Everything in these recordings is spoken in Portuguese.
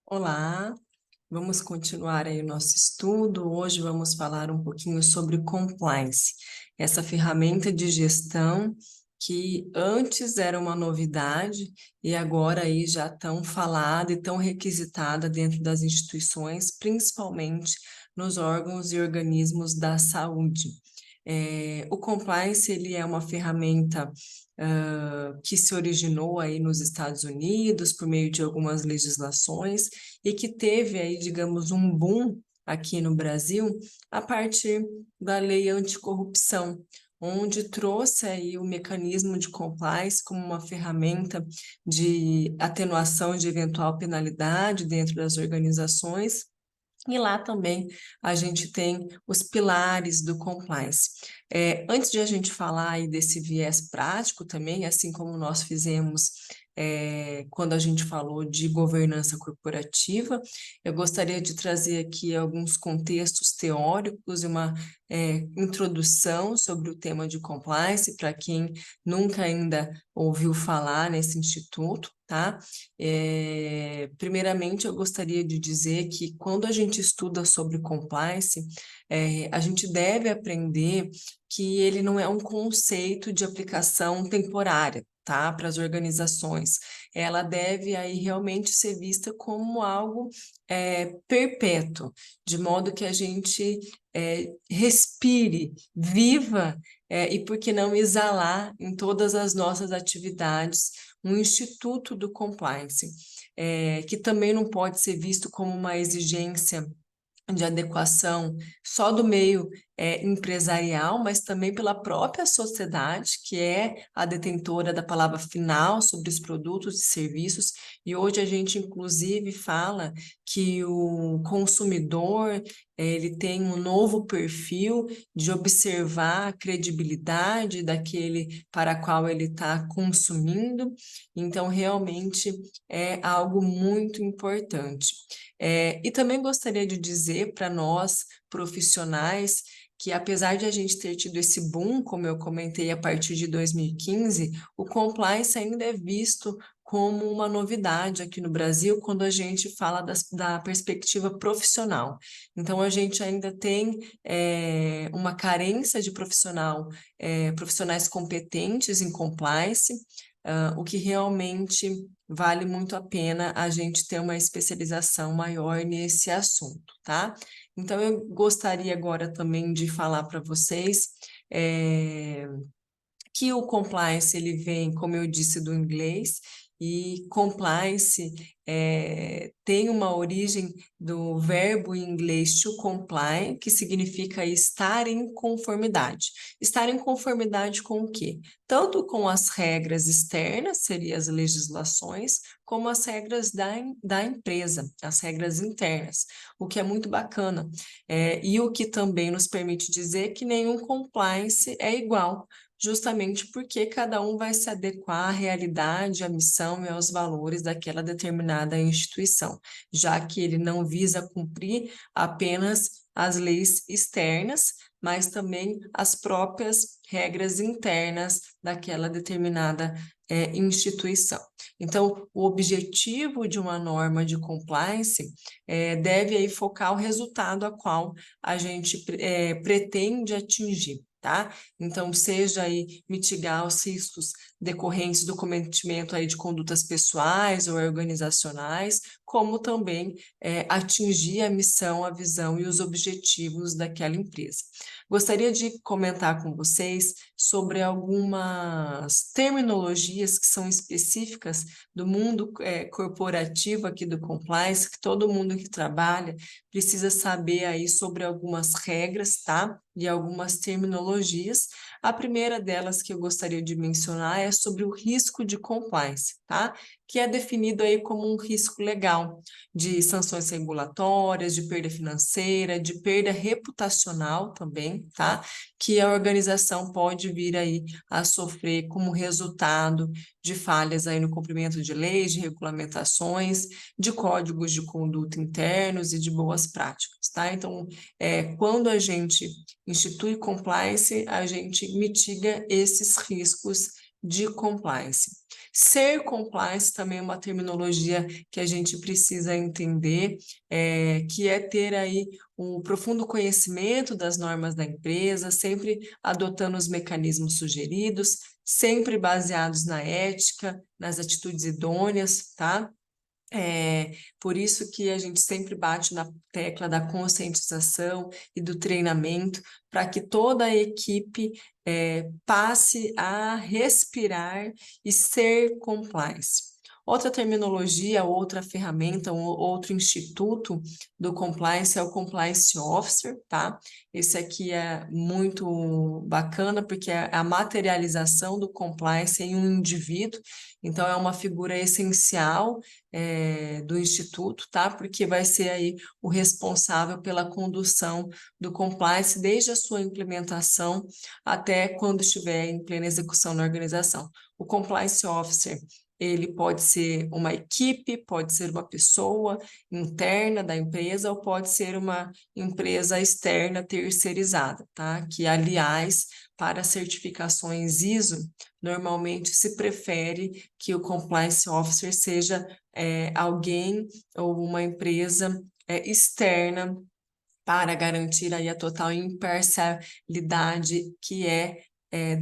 Olá, vamos continuar aí o nosso estudo. Hoje vamos falar um pouquinho sobre compliance, essa ferramenta de gestão que antes era uma novidade e agora aí já tão falada e tão requisitada dentro das instituições, principalmente nos órgãos e organismos da saúde. O compliance ele é uma ferramenta que se originou aí nos Estados Unidos por meio de algumas legislações e que teve aí, digamos, um boom aqui no Brasil a partir da lei anticorrupção, onde trouxe aí o mecanismo de compliance como uma ferramenta de atenuação de eventual penalidade dentro das organizações. E lá também a gente tem os pilares do compliance. Antes de a gente falar aí desse viés prático também, assim como nós fizemos quando a gente falou de governança corporativa, eu gostaria de trazer aqui alguns contextos teóricos e uma introdução sobre o tema de compliance, para quem nunca ainda ouviu falar nesse instituto, tá? Primeiramente, eu gostaria de dizer que quando a gente estuda sobre compliance, a gente deve aprender que ele não é um conceito de aplicação temporária, tá, para as organizações. Ela deve aí realmente ser vista como algo perpétuo, de modo que a gente respire, viva e, por que não, exalar em todas as nossas atividades um instituto do compliance, que também não pode ser visto como uma exigência de adequação só do meio empresarial, mas também pela própria sociedade, que é a detentora da palavra final sobre os produtos e serviços. E hoje a gente, inclusive, fala que o consumidor ele tem um novo perfil de observar a credibilidade daquele para qual ele está consumindo. Então, realmente é algo muito importante. E também gostaria de dizer para nós, profissionais, que apesar de a gente ter tido esse boom, como eu comentei, a partir de 2015, o compliance ainda é visto como uma novidade aqui no Brasil quando a gente fala da perspectiva profissional. Então, a gente ainda tem uma carência de profissionais competentes em compliance, o que realmente vale muito a pena a gente ter uma especialização maior nesse assunto, tá? Então, eu gostaria agora também de falar para vocês que o compliance ele vem, como eu disse, do inglês, e compliance tem uma origem do verbo em inglês to comply, que significa estar em conformidade. Estar em conformidade com o quê? Tanto com as regras externas, seriam as legislações, como as regras da empresa, as regras internas, o que é muito bacana. E o que também nos permite dizer que nenhum compliance é igual, justamente porque cada um vai se adequar à realidade, à missão e aos valores daquela determinada instituição, já que ele não visa cumprir apenas as leis externas, mas também as próprias regras internas daquela determinada instituição. Então, o objetivo de uma norma de compliance deve aí focar o resultado a qual a gente pretende atingir. Tá? Então, seja aí mitigar os riscos decorrentes do cometimento aí de condutas pessoais ou organizacionais, como também atingir a missão, a visão e os objetivos daquela empresa. Gostaria de comentar com vocês sobre algumas terminologias que são específicas do mundo corporativo aqui do compliance, que todo mundo que trabalha precisa saber aí sobre algumas regras, tá? E algumas terminologias. A primeira delas que eu gostaria de mencionar é sobre o risco de compliance, tá? Que é definido aí como um risco legal de sanções regulatórias, de perda financeira, de perda reputacional também, tá? Que a organização pode vir aí a sofrer como resultado de falhas aí no cumprimento de leis, de regulamentações, de códigos de conduta internos e de boas práticas, tá? Então, quando a gente institui compliance, a gente mitiga esses riscos de compliance. Ser compliance também é uma terminologia que a gente precisa entender, que é ter aí um profundo conhecimento das normas da empresa, sempre adotando os mecanismos sugeridos, sempre baseados na ética, nas atitudes idôneas, tá? Por isso que a gente sempre bate na tecla da conscientização e do treinamento, para que toda a equipe passe a respirar e ser compliance. Outra terminologia, outra ferramenta, outro instituto do compliance é o Compliance Officer, tá? Esse aqui é muito bacana porque é a materialização do compliance em um indivíduo, então é uma figura essencial do Instituto, tá? Porque vai ser aí o responsável pela condução do compliance desde a sua implementação até quando estiver em plena execução na organização. O Compliance Officer, ele pode ser uma equipe, pode ser uma pessoa interna da empresa ou pode ser uma empresa externa terceirizada, tá? Que, aliás, para certificações ISO, normalmente se prefere que o Compliance Officer seja alguém ou uma empresa externa para garantir aí a total imparcialidade que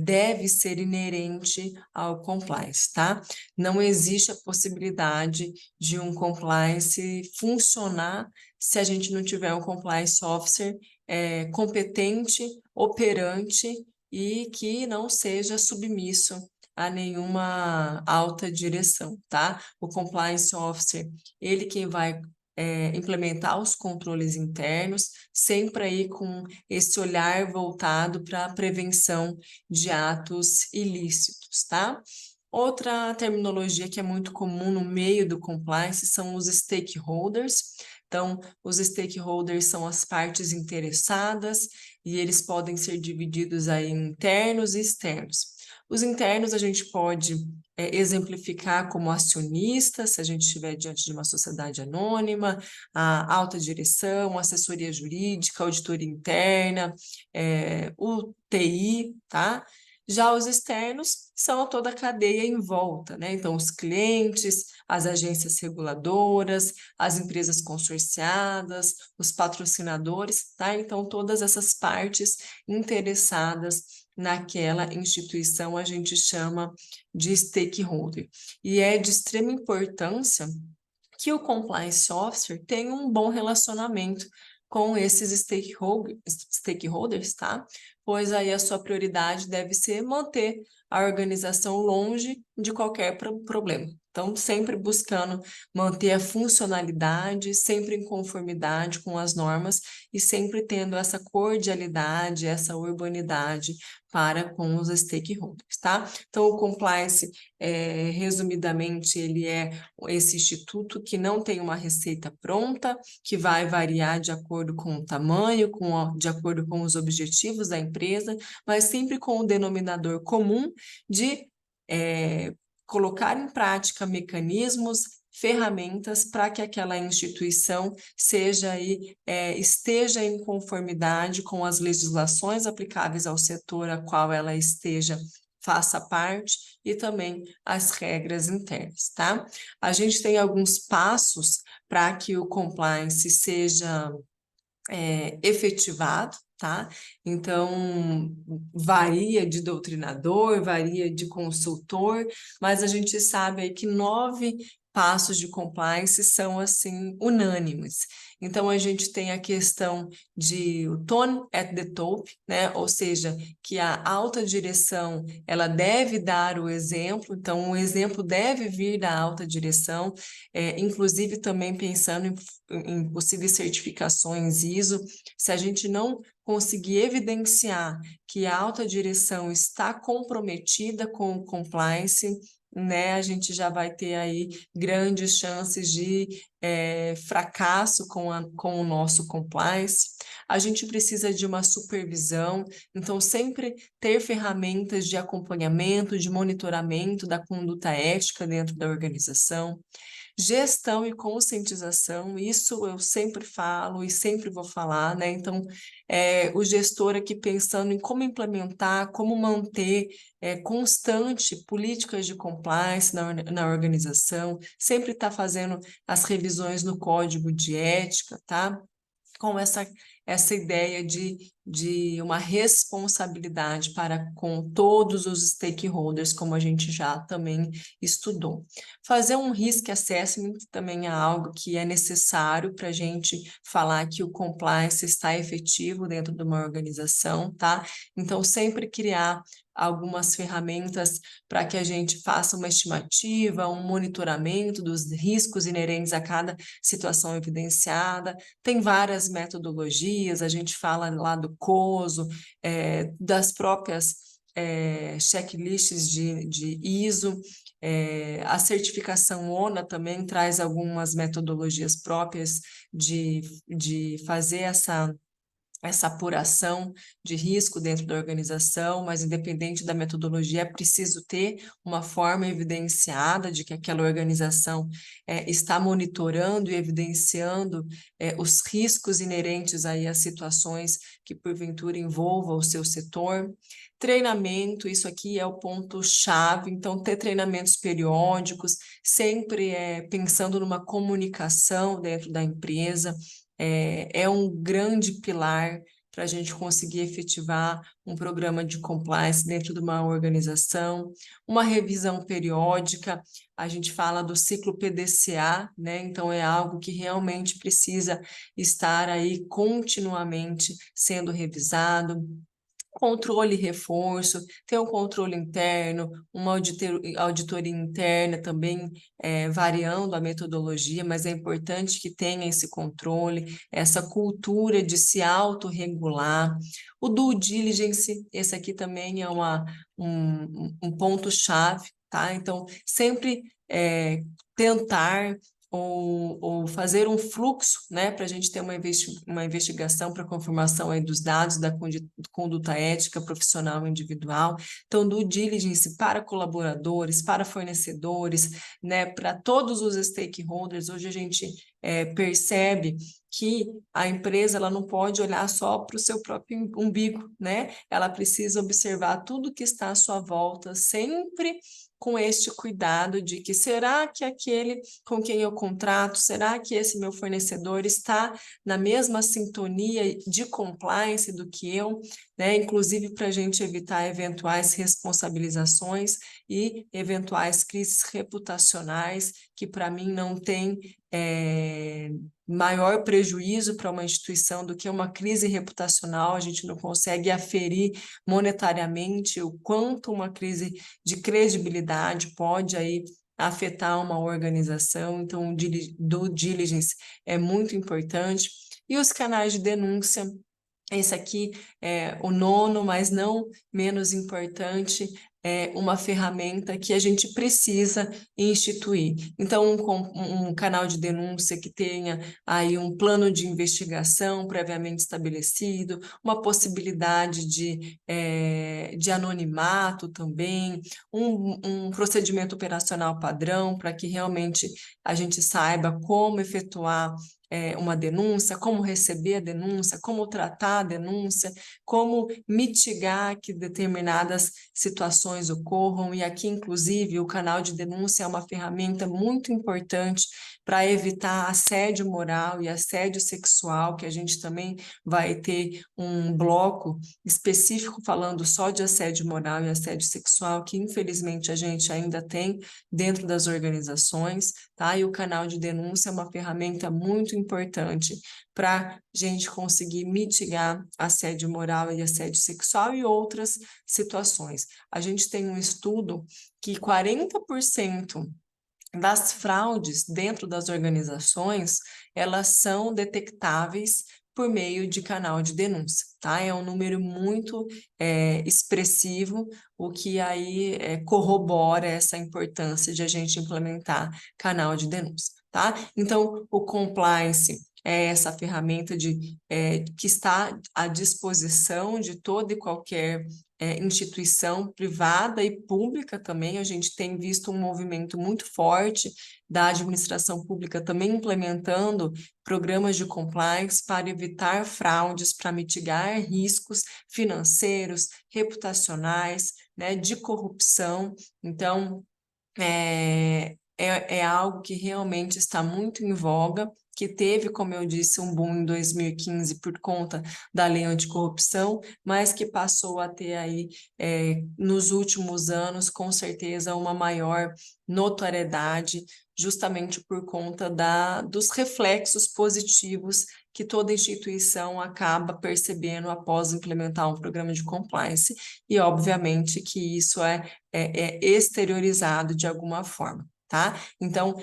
deve ser inerente ao compliance, tá? Não existe a possibilidade de um compliance funcionar se a gente não tiver um compliance officer competente, operante e que não seja submisso a nenhuma alta direção, tá? O compliance officer, ele quem vai implementar os controles internos, sempre aí com esse olhar voltado para a prevenção de atos ilícitos, tá? Outra terminologia que é muito comum no meio do compliance são os stakeholders. Então, os stakeholders são as partes interessadas e eles podem ser divididos aí em internos e externos. Os internos a gente pode exemplificar como acionistas, se a gente estiver diante de uma sociedade anônima, a alta direção, assessoria jurídica, auditoria interna, o TI, tá? Já os externos são toda a cadeia em volta, né? Então, os clientes, as agências reguladoras, as empresas consorciadas, os patrocinadores, tá? Então, todas essas partes interessadas naquela instituição a gente chama de stakeholder. E é de extrema importância que o compliance officer tenha um bom relacionamento com esses stakeholders, tá? Pois aí a sua prioridade deve ser manter a organização longe de qualquer problema. Então, sempre buscando manter a funcionalidade, sempre em conformidade com as normas e sempre tendo essa cordialidade, essa urbanidade para com os stakeholders, tá? Então, o compliance, resumidamente, ele é esse instituto que não tem uma receita pronta, que vai variar de acordo com o tamanho, de acordo com os objetivos da empresa, mas sempre com o denominador comum de colocar em prática mecanismos, ferramentas para que aquela instituição esteja em conformidade com as legislações aplicáveis ao setor a qual ela faça parte e também as regras internas, tá? A gente tem alguns passos para que o compliance seja efetivado, tá? Então, varia de doutrinador, varia de consultor, mas a gente sabe aí que 9 passos de compliance são, assim, unânimes. Então, a gente tem a questão de o tone at the top, né? Ou seja, que a alta direção, ela deve dar o exemplo, então o exemplo deve vir da alta direção, inclusive também pensando em possíveis certificações ISO, se a gente não conseguir evidenciar que a alta direção está comprometida com o compliance, né, a gente já vai ter aí grandes chances de fracasso com o nosso compliance. A gente precisa de uma supervisão, então sempre ter ferramentas de acompanhamento, de monitoramento da conduta ética dentro da organização. Gestão e conscientização, isso eu sempre falo e sempre vou falar, né? Então, o gestor aqui pensando em como implementar, como manter constante políticas de compliance na organização, sempre está fazendo as revisões no código de ética, tá? Com essa ideia de uma responsabilidade para com todos os stakeholders, como a gente já também estudou. Fazer um risk assessment também é algo que é necessário para a gente falar que o compliance está efetivo dentro de uma organização, tá? Então, sempre criar algumas ferramentas para que a gente faça uma estimativa, um monitoramento dos riscos inerentes a cada situação evidenciada. Tem várias metodologias, a gente fala lá do COSO, das próprias checklists de ISO, a certificação ONA também traz algumas metodologias próprias de fazer essa apuração de risco dentro da organização, mas independente da metodologia, é preciso ter uma forma evidenciada de que aquela organização está monitorando e evidenciando os riscos inerentes aí às situações que porventura envolvam o seu setor. Treinamento, isso aqui é o ponto-chave, então ter treinamentos periódicos, sempre pensando numa comunicação dentro da empresa, é um grande pilar para a gente conseguir efetivar um programa de compliance dentro de uma organização, uma revisão periódica, a gente fala do ciclo PDCA, né? Então é algo que realmente precisa estar aí continuamente sendo revisado. Controle e reforço, tem um controle interno, uma auditoria interna também, variando a metodologia, mas é importante que tenha esse controle, essa cultura de se autorregular. O due diligence, esse aqui também é um ponto-chave, tá? Então, sempre tentar ou fazer um fluxo, né, para a gente ter uma investigação para confirmação aí dos dados da conduta ética profissional individual. Então, due diligence para colaboradores, para fornecedores, né, para todos os stakeholders. Hoje a gente percebe que a empresa ela não pode olhar só para o seu próprio umbigo, né? Ela precisa observar tudo que está à sua volta, sempre com este cuidado de que será que aquele com quem eu contrato, será que esse meu fornecedor está na mesma sintonia de compliance do que eu, né? Inclusive para a gente evitar eventuais responsabilizações e eventuais crises reputacionais, que para mim não tem maior prejuízo para uma instituição do que uma crise reputacional. A gente não consegue aferir monetariamente o quanto uma crise de credibilidade pode aí afetar uma organização. Então, o due diligence é muito importante. E os canais de denúncia, esse aqui é o nono, mas não menos importante, é uma ferramenta que a gente precisa instituir. Então, um canal de denúncia que tenha aí um plano de investigação previamente estabelecido, uma possibilidade de anonimato também, um procedimento operacional padrão para que realmente a gente saiba como efetuar uma denúncia, como receber a denúncia, como tratar a denúncia, como mitigar que determinadas situações ocorram. E aqui, inclusive, o canal de denúncia é uma ferramenta muito importante para evitar assédio moral e assédio sexual, que a gente também vai ter um bloco específico falando só de assédio moral e assédio sexual, que infelizmente a gente ainda tem dentro das organizações, tá? E o canal de denúncia é uma ferramenta muito importante para a gente conseguir mitigar assédio moral e assédio sexual e outras situações. A gente tem um estudo que 40% das fraudes dentro das organizações, elas são detectáveis por meio de canal de denúncia, tá? É um número muito expressivo, o que aí corrobora essa importância de a gente implementar canal de denúncia, tá? Então, o compliance é essa ferramenta que está à disposição de todo e qualquer instituição privada e pública também. A gente tem visto um movimento muito forte da administração pública também implementando programas de compliance para evitar fraudes, para mitigar riscos financeiros, reputacionais, né, de corrupção. Então, é algo que realmente está muito em voga, que teve, como eu disse, um boom em 2015 por conta da lei anticorrupção, mas que passou a ter aí, nos últimos anos, com certeza, uma maior notoriedade, justamente por conta dos reflexos positivos que toda instituição acaba percebendo após implementar um programa de compliance, e obviamente que isso é exteriorizado de alguma forma, tá? Então,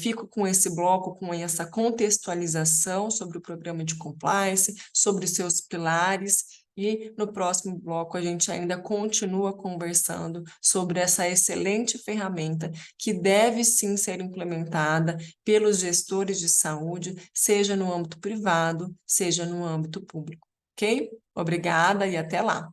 fico com esse bloco, com essa contextualização sobre o programa de compliance, sobre os seus pilares, e no próximo bloco a gente ainda continua conversando sobre essa excelente ferramenta que deve sim ser implementada pelos gestores de saúde, seja no âmbito privado, seja no âmbito público, ok? Obrigada e até lá!